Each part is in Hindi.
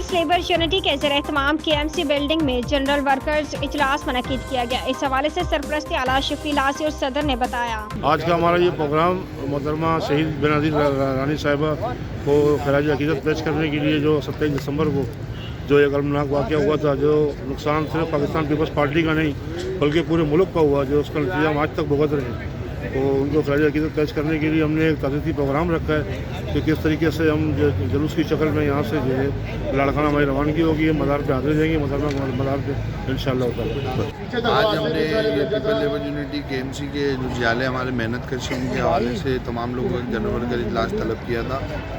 पीपल्स लेबर यूनिटी के ज़रिए तमाम KMC बिल्डिंग में जनरल वर्कर्ज इजलास मुनक्किद किया गया। इस हवाले से सरपरस्ती आला शफी लासी और सदर ने बताया। आज का हमारा ये प्रोग्राम मोहतरमा शहीद बेनज़ीर रानी साहिबा को खराज अकीदत पेश करने के लिए जो 27 दिसंबर को जो एक अलमनाक वाक़या हुआ था, जो नुकसान सिर्फ पाकिस्तान पीपल्स पार्टी का नहीं बल्कि पूरे मुल्क का हुआ, जो उसका नतीजा हम आज तक भुगत रहे हैं, तो उनको खराज अकीदत पेश करने के लिए हमने एक ताज़ीती प्रोग्राम रखा है कि किस तरीके से हम जुलूस की शक्ल में यहाँ से जो है लाड़काना हमारी रवानगी होगी, मज़ार पे हाजिर जाएंगे, मज़ार पे इंशाअल्लाह। आज हमने ये पीपल लेबर यूनिटी KMC के जो जियाले हमारे मेहनत कश उनके हवाले से तमाम लोगों का जनरल वर्कर इजलास तलब किया था।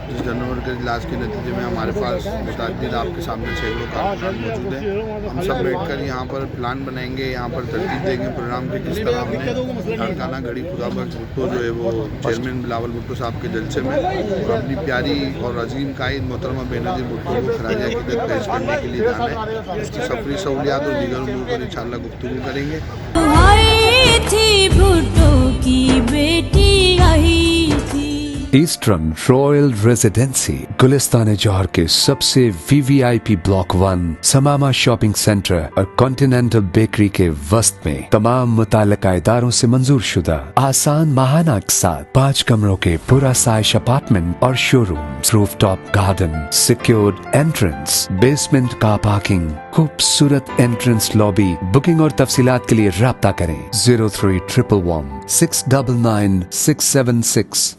जिस जनरल वर्कर इजलास के नतीजे में हमारे पास मुतअद्दिद आपके सामने सैकड़ों कारकुनान मौजूद हैं। हम सब बैठकर यहाँ पर प्लान बनाएंगे, यहाँ पर तरतीब देंगे प्रोग्राम के, किस तरह हमने लाड़काना घड़ी खुदाबख्श भुट्टो जो है वो चेयरमैन बिलावल भुट्टो साहब के जलसे में और अपनी प्यारी और अजीम कायद मोहतरमा बेनज़ीर भुट्टो को खराज अकीदत पेश करने के लिए जाना है। उसकी सफरी सहूलियात और दीगर उमूर पर इंशाअल्लाह गुफ्तगू करेंगे। ईस्टर्न रॉयल रेजिडेंसी गुलिस्तान जौहर के सबसे VVIP ब्लॉक 1 समामा शॉपिंग सेंटर और कॉन्टिनेंटल बेकरी के वस्त में तमाम मुताल्लिका इदारों से मंजूर शुदा आसान माहाना के साथ 5 कमरों के पूरा साइज अपार्टमेंट और showroom, rooftop garden, secured entrance, basement car parking, खूबसूरत एंट्रेंस लॉबी। बुकिंग और तफसीलात के लिए राब्ता करें 0311 699 676।